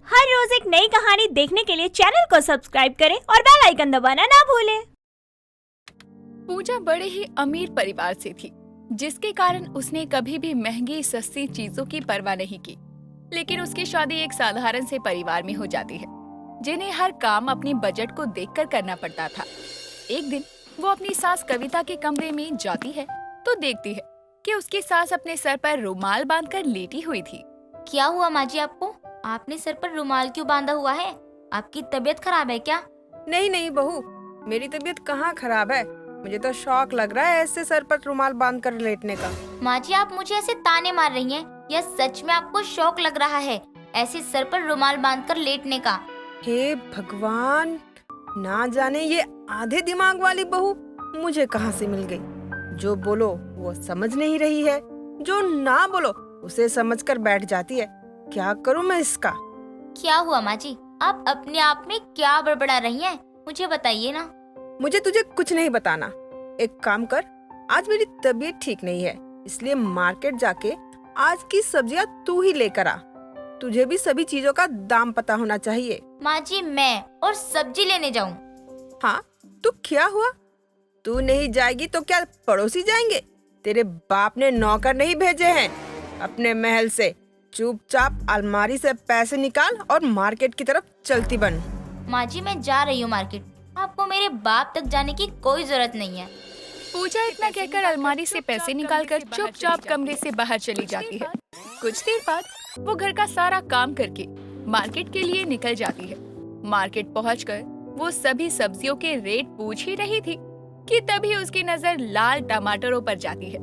हर रोज एक नई कहानी देखने के लिए चैनल को सब्सक्राइब करें और बेल आइकन दबाना ना भूलें। पूजा बड़े ही अमीर परिवार से थी, जिसके कारण उसने कभी भी महंगी सस्ती चीजों की परवाह नहीं की। लेकिन उसकी शादी एक साधारण से परिवार में हो जाती है, जिन्हें हर काम अपने बजट को देखकर करना पड़ता था। एक दिन वो अपनी सास कविता के कमरे में जाती है तो देखती है कि उसकी सास अपने सर पर रुमाल बांधकर लेटी हुई थी। क्या हुआ माँ जी आपको? आपने सर पर रुमाल क्यों बांधा हुआ है? आपकी तबीयत खराब है क्या? नहीं नहीं बहू, मेरी तबीयत कहाँ खराब है। मुझे तो शौक लग रहा है ऐसे सर पर रुमाल बांध कर लेटने का। माँ जी आप मुझे ऐसे ताने मार रही हैं या सच में आपको शौक लग रहा है ऐसे सर पर रुमाल बांधकर लेटने का? हे भगवान, ना जाने ये आधे दिमाग वाली बहू मुझे कहाँ से मिल गई। जो बोलो वो समझ नहीं रही है, जो ना बोलो उसे समझकर बैठ जाती है। क्या करूँ मैं इसका? क्या हुआ माँ जी? आप अपने आप में क्या बड़बड़ा रही हैं? मुझे बताइए ना। मुझे तुझे कुछ नहीं बताना। एक काम कर, आज मेरी तबीयत ठीक नहीं है, इसलिए मार्केट जाके आज की सब्जियां तू ही लेकर आ। तुझे भी सभी चीजों का दाम पता होना चाहिए। माँ जी मैं और सब्जी लेने जाऊँ? हाँ, तू क्या हुआ? तू नहीं जाएगी तो क्या पड़ोसी जाएंगे? तेरे बाप ने नौकर नहीं भेजे हैं अपने महल से। चुपचाप अलमारी से पैसे निकाल और मार्केट की तरफ चलती बन। माँ जी मैं जा रही हूँ मार्केट, आपको मेरे बाप तक जाने की कोई जरूरत नहीं है। पूजा इतना कहकर अलमारी से पैसे निकालकर चुपचाप कमरे से बाहर चली जाती है। कुछ देर बाद वो घर का सारा काम करके मार्केट के लिए निकल जाती है। मार्केट पहुंचकर वो सभी सब्जियों के रेट पूछ ही रही थी कि तभी उसकी नजर लाल टमाटरों पर जाती है,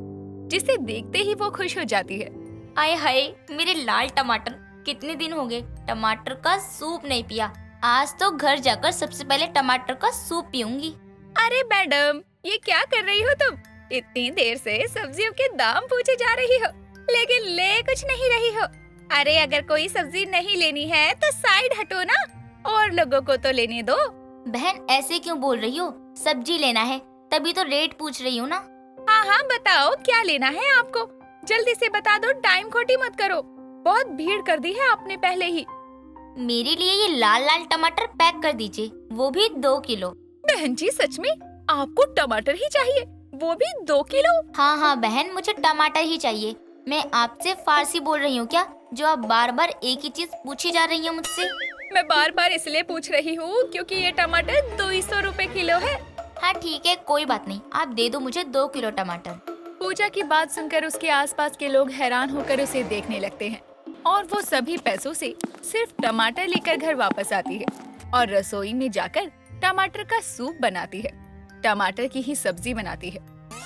जिसे देखते ही वो खुश हो जाती है। आए हाय मेरे लाल टमाटर, कितने दिन हो गए टमाटर का सूप नहीं पिया। आज तो घर जाकर सबसे पहले टमाटर का सूप पीऊंगी। अरे मैडम, ये क्या कर रही हो तुम? इतनी देर से सब्जियों के दाम पूछे जा रही हो, लेकिन ले कुछ नहीं रही हो। अरे अगर कोई सब्जी नहीं लेनी है तो साइड हटो ना, और लोगों को तो लेने दो। बहन ऐसे क्यों बोल रही हो? सब्जी लेना है तभी तो रेट पूछ रही हूँ ना। हाँ हाँ बताओ क्या लेना है आपको, जल्दी से बता दो, टाइम खोटी मत करो। बहुत भीड़ कर दी है आपने पहले ही। मेरे लिए ये लाल लाल टमाटर पैक कर दीजिए, वो भी 2 किलो। बहन जी सच में आपको टमाटर ही चाहिए, वो भी 2 किलो? हाँ हाँ बहन मुझे टमाटर ही चाहिए। मैं आपसे फारसी बोल रही हूँ क्या, जो आप बार बार एक ही चीज पूछी जा रही हैं मुझसे? मैं बार बार इसलिए पूछ रही हूँ क्योंकि ये टमाटर 200 रुपए किलो है। हाँ ठीक है कोई बात नहीं, आप दे दो मुझे 2 किलो टमाटर। पूजा की बात सुनकर उसके आसपास के लोग हैरान होकर उसे देखने लगते हैं और वो सभी पैसों से सिर्फ टमाटर लेकर घर वापस आती है और रसोई में जाकर टमाटर का सूप बनाती है, टमाटर की ही सब्जी बनाती है।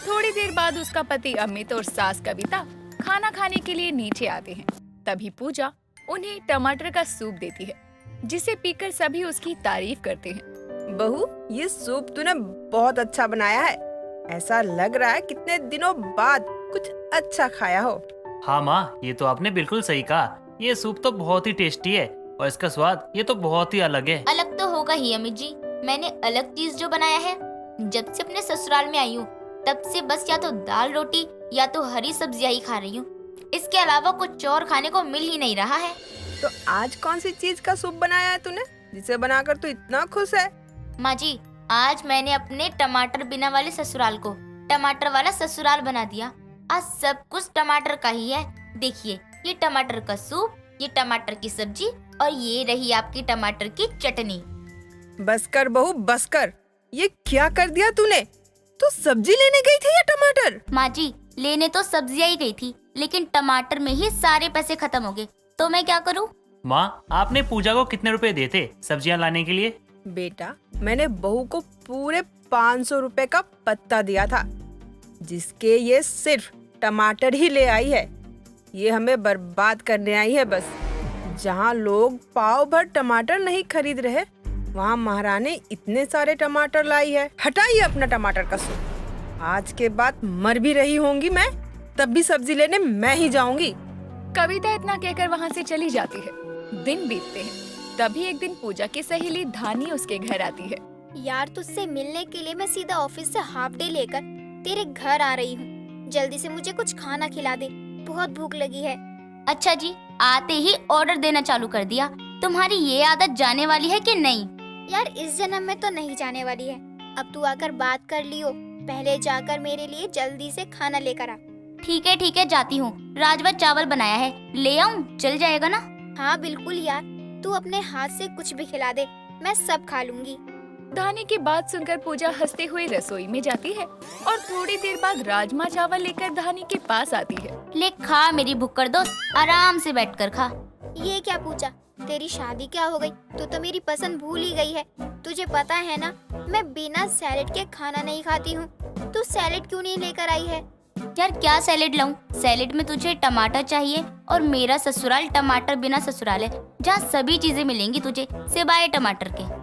थोड़ी देर बाद उसका पति अमित और सास कविता खाना खाने के लिए नीचे आते हैं। तभी पूजा उन्हें टमाटर का सूप देती है, जिसे पीकर सभी उसकी तारीफ करते हैं। बहू, ये सूप तूने बहुत अच्छा बनाया है। ऐसा लग रहा है कितने दिनों बाद कुछ अच्छा खाया हो। हाँ माँ, ये तो आपने बिल्कुल सही कहा। ये सूप तो बहुत ही टेस्टी है और इसका स्वाद ये तो बहुत ही अलग है। अलग तो होगा ही अमित जी, मैंने अलग चीज जो बनाया है, जब से अपने ससुराल में आई हूँ तब से बस या तो दाल रोटी या तो हरी सब्जियाँ ही खा रही हूँ। इसके अलावा कुछ और खाने को मिल ही नहीं रहा है। तो आज कौन सी चीज का सूप बनाया है तूने, जिसे बनाकर तू इतना खुश है? माँ जी आज मैंने अपने टमाटर बिना वाले ससुराल को टमाटर वाला ससुराल बना दिया। आज सब कुछ टमाटर का ही है। देखिए ये टमाटर का सूप, ये टमाटर की सब्जी और ये रही आपकी टमाटर की चटनी। बस कर बहू बस कर, ये क्या कर दिया तूने? तू सब्जी लेने गई थी या टमाटर? माँ जी लेने तो सब्जियाँ ही गई थी, लेकिन टमाटर में ही सारे पैसे खत्म हो गए, तो मैं क्या करूँ? माँ, आपने पूजा को कितने रुपए दिए थे सब्जियां लाने के लिए? बेटा, मैंने बहू को पूरे 500 रुपए का पत्ता दिया था, जिसके ये सिर्फ टमाटर ही ले आई है। ये हमें बर्बाद करने आई है बस। जहाँ लोग पाव भर टमाटर नहीं खरीद रहे, वहाँ महारानी इतने सारे टमाटर लाई है। हटाइए अपना टमाटर का सूप। आज के बाद मर भी रही होंगी मैं, तब भी सब्जी लेने मैं ही जाऊंगी। कविता इतना कहकर वहाँ से चली जाती है। दिन बीतते हैं, तभी एक दिन पूजा की सहेली धानी उसके घर आती है। यार तुझसे मिलने के लिए मैं सीधा ऑफिस से हाफ डे लेकर तेरे घर आ रही हूँ। जल्दी से मुझे कुछ खाना खिला दे, बहुत भूख लगी है। अच्छा जी, आते ही ऑर्डर देना चालू कर दिया, तो तुम्हारी ये आदत जाने वाली है कि नहीं? यार इस जन्म में तो नहीं जाने वाली है। अब तू आकर बात कर लियो। पहले जाकर मेरे लिए जल्दी से खाना लेकर आ। ठीक है जाती हूँ। राजवा चावल बनाया है, ले आऊँ? चल जाएगा ना? हाँ बिल्कुल यार, तू अपने हाथ से कुछ भी खिला दे, मैं सब खा लूंगी। धानी की बात सुनकर पूजा हंसते हुए रसोई में जाती है और थोड़ी देर बाद राजमा चावल लेकर धानी के पास आती है। ले खा मेरी भुक्कड़ दोस्त, आराम से बैठकर खा। ये क्या पूजा, तेरी शादी क्या हो गई? तू तो मेरी पसंद भूल ही गई है। तुझे पता है ना, मैं बिना सैलेड के खाना नहीं खाती हूँ। तू सैलेड क्यों नहीं लेकर आई है? यार क्या सैलेड लाऊं? सैलेड में तुझे टमाटर चाहिए और मेरा ससुराल टमाटर बिना ससुराल है, जहाँ सभी चीजें मिलेंगी तुझे सिवाय टमाटर के।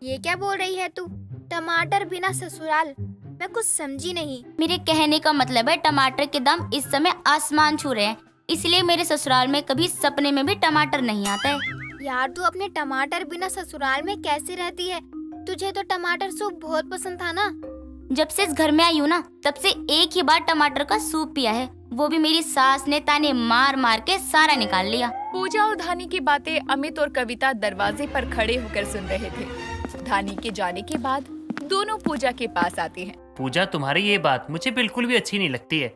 ये क्या बोल रही है तू? टमाटर बिना ससुराल? मैं कुछ समझी नहीं। मेरे कहने का मतलब है टमाटर के दाम इस समय आसमान छू रहे हैं, इसलिए मेरे ससुराल में कभी सपने में भी टमाटर नहीं आता है। यार तू अपने टमाटर बिना ससुराल में कैसे रहती है? तुझे तो टमाटर सूप बहुत पसंद था ना। जब से इस घर में आई हूँ ना, तब से एक ही बार टमाटर का सूप पिया है, वो भी मेरी सास ने ताने मार मार के सारा निकाल लिया। पूजा और धानी की बातें अमित और कविता दरवाजे पर खड़े होकर सुन रहे थे। धानी के जाने के बाद दोनों पूजा के पास आते हैं। पूजा, तुम्हारी ये बात मुझे बिल्कुल भी अच्छी नहीं लगती है।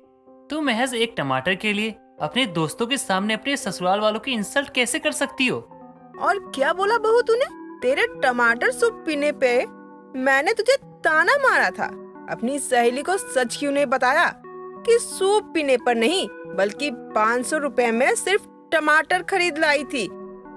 तुम महज एक टमाटर के लिए अपने दोस्तों के सामने अपने ससुराल वालों की इंसल्ट कैसे कर सकती हो? और क्या बोला बहू तूने? तेरे टमाटर सूप पीने पे मैंने तुझे ताना मारा था। अपनी सहेली को सच क्यों नहीं बताया कि सूप पीने पर नहीं बल्कि 500 रुपए में सिर्फ टमाटर खरीद लाई थी,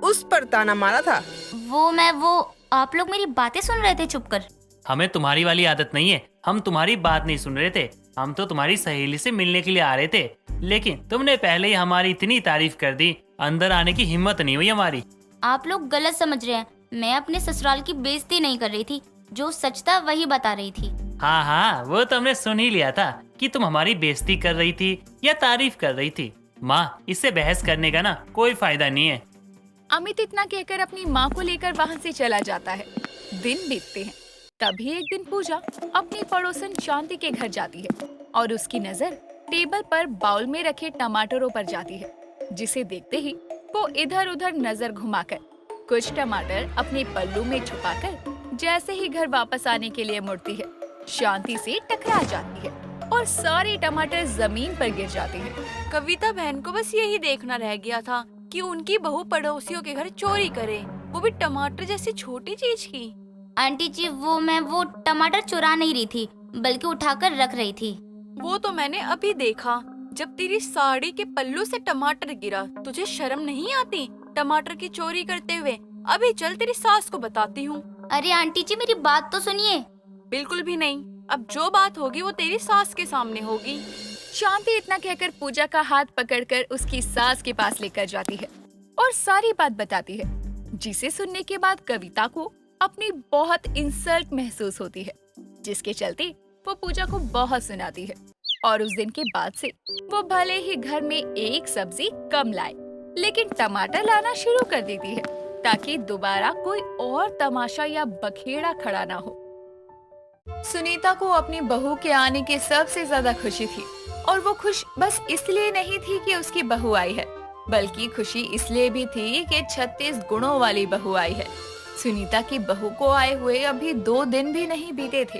उस पर ताना मारा था। वो आप लोग मेरी बातें सुन रहे थे चुपकर। हमें तुम्हारी वाली आदत नहीं है, हम तुम्हारी बात नहीं सुन रहे थे। हम तो तुम्हारी सहेली से मिलने के लिए आ रहे थे, लेकिन तुमने पहले ही हमारी इतनी तारीफ कर दी, अंदर आने की हिम्मत नहीं हुई हमारी। आप लोग गलत समझ रहे हैं, मैं अपने ससुराल की बेइज्जती नहीं कर रही थी, जो सच था वही बता रही थी। हाँ, वो तो हमने सुन ही लिया था कि तुम हमारी बेइज्जती कर रही थी या तारीफ कर रही थी। माँ, इससे बहस करने का ना कोई फायदा नहीं है। अमित इतना कहकर अपनी माँ को लेकर वहाँ से चला जाता है। दिन बीतते हैं। तभी एक दिन पूजा अपनी पड़ोसन शांति के घर जाती है और उसकी नजर टेबल पर बाउल में रखे टमाटरों पर जाती है, जिसे देखते ही वो इधर उधर नजर घुमाकर कुछ टमाटर अपने पल्लू में छुपाकर जैसे ही घर वापस आने के लिए मुड़ती है, शांति से टकरा जाती है और सारे टमाटर जमीन पर गिर जाते हैं। कविता बहन को बस यही देखना रह गया था कि उनकी बहू पड़ोसियों के घर चोरी करे, वो भी टमाटर जैसी छोटी चीज की। आंटी जी, वो टमाटर चुरा नहीं रही थी, बल्कि उठाकर रख रही थी। वो तो मैंने अभी देखा, जब तेरी साड़ी के पल्लू से टमाटर गिरा। तुझे शर्म नहीं आती टमाटर की चोरी करते हुए? अभी चल तेरी सास को बताती हूँ। अरे आंटी जी, मेरी बात तो सुनिए। बिल्कुल भी नहीं, अब जो बात होगी वो तेरी सास के सामने होगी। शांति इतना कहकर पूजा का हाथ पकड़कर उसकी सास के पास लेकर जाती है और सारी बात बताती है, जिसे सुनने के बाद कविता को अपनी बहुत इंसल्ट महसूस होती है, जिसके चलते वो पूजा को बहुत सुनाती है। और उस दिन के बाद से वो भले ही घर में एक सब्जी कम लाए, लेकिन टमाटर लाना शुरू कर देती है, ताकि दोबारा कोई और तमाशा या बखेड़ा खड़ा ना हो। सुनीता को अपनी बहू के आने की सबसे ज्यादा खुशी थी, और वो खुश बस इसलिए नहीं थी कि उसकी बहू आई है, बल्कि खुशी इसलिए भी थी कि 36 गुणों वाली बहू आई है। सुनीता की बहू को आए हुए अभी 2 दिन भी नहीं बीते थे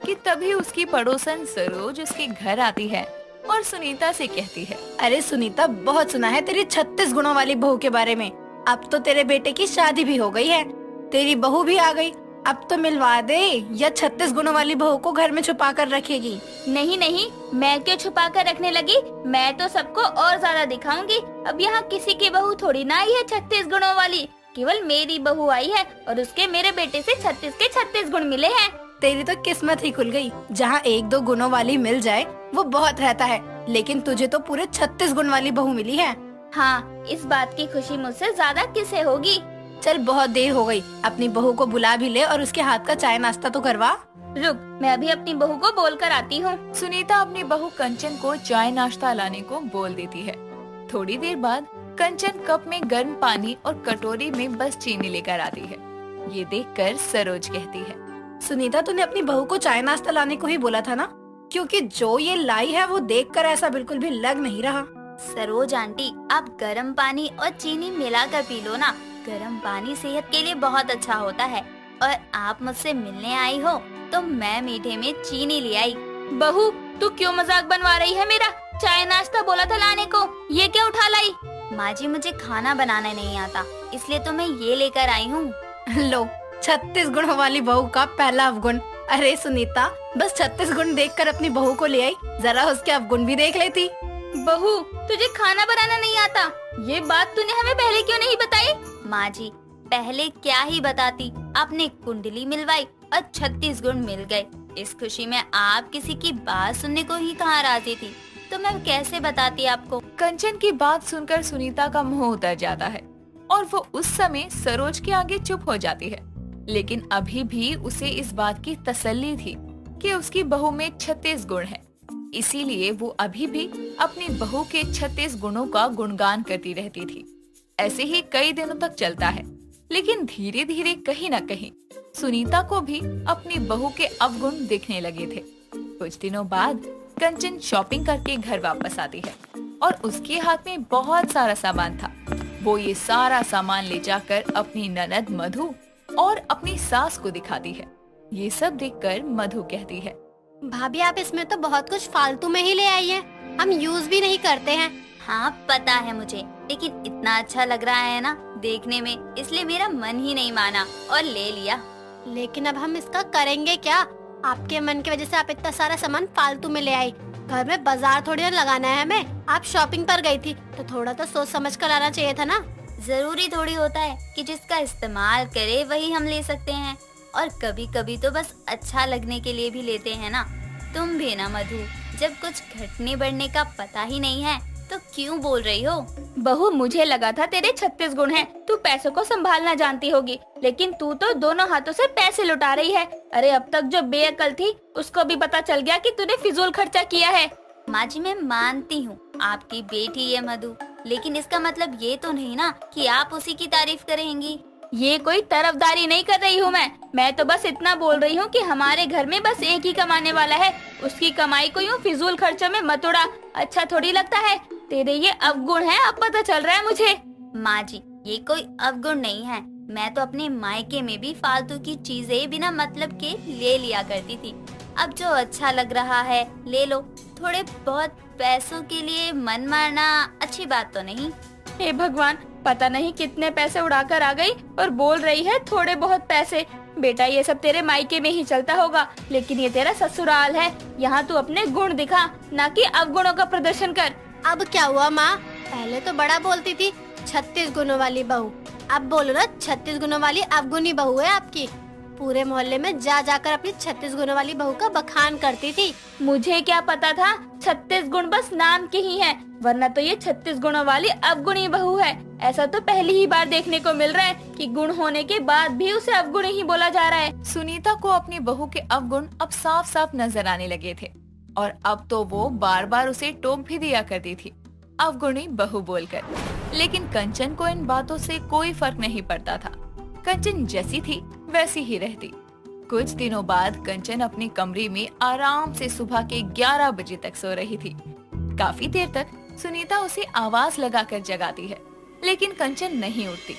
कि तभी उसकी पड़ोसन सरोज उसके घर आती है और सुनीता से कहती है, अरे सुनीता, बहुत सुना है तेरी 36 गुणों वाली बहू के बारे में। अब तो तेरे बेटे की शादी भी हो गई है, तेरी बहू भी आ गई। अब तो मिलवा दे, या 36 गुणों वाली बहू को घर में छुपा कर रखेगी? नहीं नहीं, मैं क्यों छुपा कर रखने लगी? मैं तो सबको और ज्यादा दिखाऊंगी। अब यहाँ किसी की बहू थोड़ी ना आई है 36 गुणों वाली, केवल मेरी बहू आई है और उसके मेरे बेटे से 36 के 36 गुण मिले हैं। तेरी तो किस्मत ही खुल गई। जहाँ 1-2 गुणों वाली मिल जाए वो बहुत रहता है, लेकिन तुझे तो पूरे 36 गुण वाली बहू मिली है। हाँ, इस बात की खुशी मुझसे ज्यादा किसे होगी? चल, बहुत देर हो गई, अपनी बहू को बुला भी ले और उसके हाथ का चाय नाश्ता तो करवा। रुक, मैं अभी अपनी बहू को बोल कर आती हूँ। सुनीता अपनी बहू कंचन को चाय नाश्ता लाने को बोल देती है। थोड़ी देर बाद कंचन कप में गर्म पानी और कटोरी में बस चीनी लेकर आती है। ये देखकर सरोज कहती है, सुनीता, तूने अपनी बहू को चाय नाश्ता लाने को ही बोला था ना? क्योंकि जो ये लाई है वो देखकर ऐसा बिल्कुल भी लग नहीं रहा। सरोज आंटी, आप गर्म पानी और चीनी मिलाकर पी लो ना, गर्म पानी सेहत के लिए बहुत अच्छा होता है और आप मुझसे मिलने आई हो तो मैं मीठे में चीनी ले आई। बहू, तू क्यों मजाक बनवा रही है मेरा? चाय नाश्ता बोला था लाने को, ये क्या उठा लाई? माँ जी, मुझे खाना बनाना नहीं आता, इसलिए तो मैं ये लेकर आई हूँ। लो, 36 गुणों वाली बहू का पहला अवगुण। अरे सुनीता, बस 36 गुण देखकर अपनी बहू को ले आई, जरा उसके अवगुण भी देख लेती। बहू, तुझे खाना बनाना नहीं आता, ये बात तूने हमें पहले क्यों नहीं बताई? माँ जी, पहले क्या ही बताती, आपने कुंडली मिलवाई और 36 गुण मिल गए। इस खुशी में आप किसी की बात सुनने को ही कहाँ राजी थी, तो मैं कैसे बताती आपको। कंचन की बात सुनकर सुनीता का मुंह उतर जाता है और वो उस समय सरोज के आगे चुप हो जाती है। लेकिन अभी भी उसे इस बात की तसल्ली थी कि उसकी बहू में 36 गुण है, इसीलिए वो अभी भी अपनी बहू के 36 गुणों का गुणगान करती रहती थी। ऐसे ही कई दिनों तक चलता है, लेकिन धीरे धीरे कहीं न कहीं सुनीता को भी अपनी बहू के अवगुण दिखने लगे थे। कुछ दिनों बाद कंचन शॉपिंग करके घर वापस आती है और उसके हाथ में बहुत सारा सामान था। वो ये सारा सामान ले जाकर अपनी ननद मधु और अपनी सास को दिखाती है। ये सब देखकर मधु कहती है, भाभी आप इसमें तो बहुत कुछ फालतू में ही ले आई हैं, हम यूज भी नहीं करते हैं। हाँ पता है मुझे, लेकिन इतना अच्छा लग रहा है ना देखने में, इसलिए मेरा मन ही नहीं माना और ले लिया। लेकिन अब हम इसका करेंगे क्या? आपके मन की वजह से आप इतना सारा सामान फालतू में ले आई। घर में बाजार थोड़ी ना लगाना है हमें। आप शॉपिंग पर गई थी तो थोड़ा तो सोच समझ कर लाना चाहिए था ना। जरूरी थोड़ी होता है कि जिसका इस्तेमाल करे वही हम ले सकते हैं, और कभी कभी तो बस अच्छा लगने के लिए भी लेते हैं ना। तुम भी ना मधु, जब कुछ घटने बढ़ने का पता ही नहीं है तो क्यों बोल रही हो? बहू, मुझे लगा था तेरे 36 गुण हैं, तू पैसों को संभालना जानती होगी, लेकिन तू तो दोनों हाथों से पैसे लुटा रही है। अरे अब तक जो बेअकल थी उसको भी पता चल गया कि तूने फिजूल खर्चा किया है। माँ जी, मैं मानती हूँ आपकी बेटी है मधु, लेकिन इसका मतलब ये तो नहीं ना कि आप उसी की तारीफ करेंगी। ये कोई तरफदारी नहीं कर रही हूँ मैं तो बस इतना बोल रही हूँ कि हमारे घर में बस एक ही कमाने वाला है, उसकी कमाई को यूँ फिजूल खर्चों में मत उड़ा। अच्छा थोड़ी लगता है, तेरे ये अवगुण है, अब पता चल रहा है मुझे। माँ जी, ये कोई अवगुण नहीं है, मैं तो अपने मायके में भी फालतू की चीजें बिना मतलब के ले लिया करती थी। अब जो अच्छा लग रहा है ले लो, थोड़े बहुत पैसों के लिए मन मारना अच्छी बात तो नहीं। हे भगवान, पता नहीं कितने पैसे उड़ाकर आ गई और बोल रही है थोड़े बहुत पैसे। बेटा, ये सब तेरे मायके में ही चलता होगा, लेकिन ये तेरा ससुराल है, यहाँ तू अपने गुण दिखा, ना कि अवगुणों का प्रदर्शन कर। अब क्या हुआ माँ? पहले तो बड़ा बोलती थी 36 गुणों वाली बहू, अब बोलो ना 36 गुणों वाली अवगुणी बहू है आपकी। पूरे मोहल्ले में जा जाकर अपनी 36 गुणों वाली बहू का बखान करती थी। मुझे क्या पता था 36 गुण बस नाम के ही हैं, वरना तो ये 36 गुणों वाली अवगुणी बहू है। ऐसा तो पहली ही बार देखने को मिल रहा है कि गुण होने के बाद भी उसे अवगुणी ही बोला जा रहा है। सुनीता को अपनी बहू के अवगुण अब साफ साफ नजर आने लगे थे और अब तो वो बार बार उसे टोक भी दिया करती थी, अवगुणी बहू बोलकर। लेकिन कंचन को इन बातों से कोई फर्क नहीं पड़ता था। कंचन जैसी थी वैसी ही रहती। कुछ दिनों बाद कंचन अपने कमरे में आराम से सुबह के 11 बजे तक सो रही थी। काफी देर तक सुनीता उसे आवाज लगाकर जगाती है, लेकिन कंचन नहीं उठती।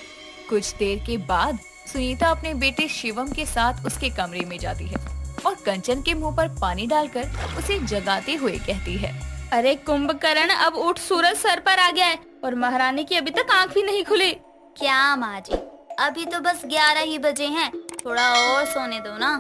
कुछ देर के बाद सुनीता अपने बेटे शिवम के साथ उसके कमरे में जाती है और कंचन के मुंह पर पानी डालकर उसे जगाते हुए कहती है, अरे कुंभकर्ण, अब उठ, सूरज सर पर आ गया है और महारानी की अभी तक आँख भी नहीं खुली। क्या माँ जी, अभी तो बस 11 ही बजे हैं, थोड़ा और सोने दो ना।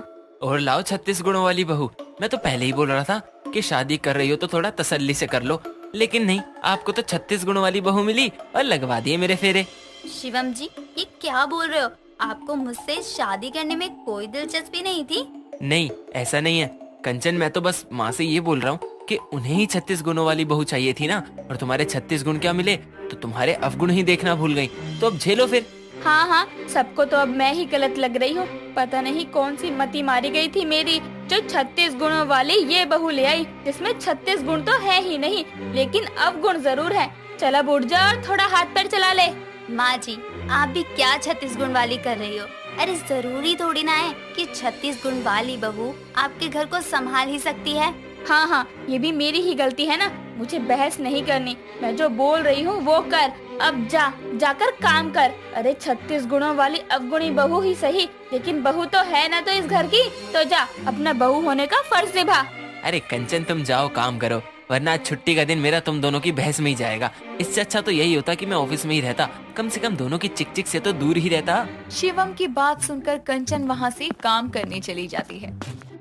और लाओ 36 गुणों वाली बहू, मैं तो पहले ही बोल रहा था कि शादी कर रही हो तो थोड़ा तसल्ली से कर लो, लेकिन नहीं, आपको तो 36 गुणों वाली बहू मिली और लगवा दिए मेरे फेरे। शिवम जी, ये क्या बोल रहे हो? आपको मुझसे शादी करने में कोई दिलचस्पी नहीं थी? नहीं, ऐसा नहीं है कंचन, मैं तो बस माँ से ये बोल रहा हूँ कि उन्हें ही 36 गुणों वाली बहू चाहिए थी ना, और तुम्हारे 36 गुण क्या मिले तो तुम्हारे अवगुण ही देखना भूल गई, तो अब झेलो फिर। हाँ, सबको तो अब मैं ही गलत लग रही हूँ। पता नहीं कौन सी मती मारी गई थी मेरी, जो 36 गुणों वाली ये बहू ले आई, जिसमें 36 गुण तो है ही नहीं, लेकिन अवगुण जरूर है। चल अब उठ जा और थोड़ा हाथ पैर चला ले। माँ जी, आप भी क्या 36 गुण वाली कर रही हो? अरे जरूरी थोड़ी ना है कि 36 गुण वाली बहू आपके घर को संभाल ही सकती है। हाँ, ये भी मेरी ही गलती है ना, मुझे बहस नहीं करनी, मैं जो बोल रही हूँ वो कर। अब जाकर काम कर। अरे 36 गुणों वाली अवगुणी बहू ही सही, लेकिन बहू तो है ना तो इस घर की, तो जा अपना बहू होने का फर्ज निभा। अरे कंचन तुम जाओ काम करो, वरना आज छुट्टी का दिन मेरा तुम दोनों की बहस में ही जाएगा। इससे अच्छा तो यही होता कि मैं ऑफिस में ही रहता, कम से कम दोनों की चिक चिक से तो दूर ही रहता। शिवम की बात सुनकर कंचन वहाँ से काम करने चली जाती है।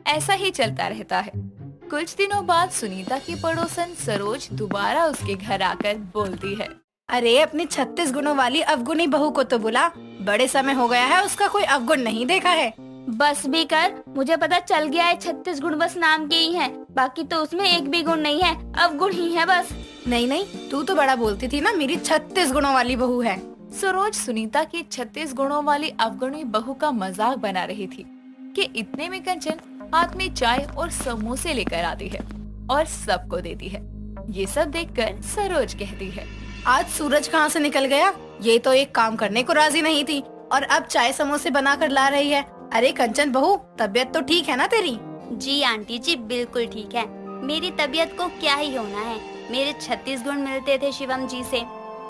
ऐसा ही चलता रहता है। कुछ दिनों बाद सुनीता की पड़ोसन सरोज दोबारा उसके घर आकर बोलती है, अरे अपनी 36 गुणों वाली अवगुणी बहू को तो बुला, बड़े समय हो गया है उसका कोई अवगुण नहीं देखा है। बस भी कर, मुझे पता चल गया है 36 गुण बस नाम के ही हैं, बाकी तो उसमें एक भी गुण नहीं है, अवगुण ही है बस। नहीं, तू तो बड़ा बोलती थी ना मेरी 36 गुणों वाली बहू है। सरोज सुनीता की 36 गुणों वाली अवगुणी बहू का मजाक बना रही थी कि इतने में कंचन हाथ में चाय और समोसे लेकर आती है और सबको देती है। ये सब देखकर सरोज कहती है, आज सूरज कहाँ से निकल गया, ये तो एक काम करने को राजी नहीं थी और अब चाय समोसे बना कर ला रही है। अरे कंचन बहू, तबीयत तो ठीक है ना तेरी? जी आंटी जी बिल्कुल ठीक है, मेरी तबीयत को क्या ही होना है। मेरे 36 गुण मिलते थे शिवम जी से,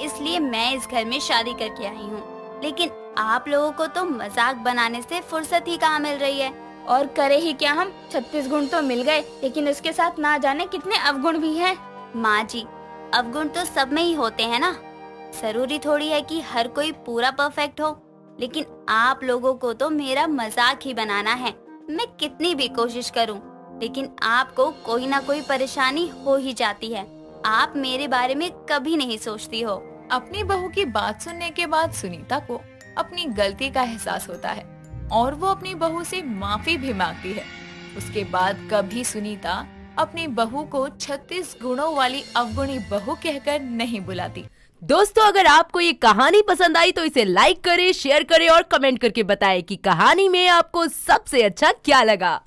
इसलिए मैं इस घर में शादी करके आई हूँ। लेकिन आप लोगों को तो मजाक बनाने से फुर्सत ही कहाँ मिल रही है। और करे ही क्या हम, 36 गुण तो मिल गए, लेकिन उसके साथ ना जाने कितने अवगुण भी हैं। माँ जी, अवगुण तो सब में ही होते हैं ना, जरूरी थोड़ी है कि हर कोई पूरा परफेक्ट हो। लेकिन आप लोगों को तो मेरा मजाक ही बनाना है। मैं कितनी भी कोशिश करूं, लेकिन आपको कोई ना कोई परेशानी हो ही जाती है। आप मेरे बारे में कभी नहीं सोचती हो। अपनी बहू की बात सुनने के बाद सुनीता को अपनी गलती का एहसास होता है और वो अपनी बहू से माफी भी मांगती है। उसके बाद कभी सुनीता अपनी बहू को 36 गुणों वाली अवगुणी बहू कहकर नहीं बुलाती। दोस्तों, अगर आपको ये कहानी पसंद आई तो इसे लाइक करें, शेयर करें और कमेंट करके बताएं कि कहानी में आपको सबसे अच्छा क्या लगा।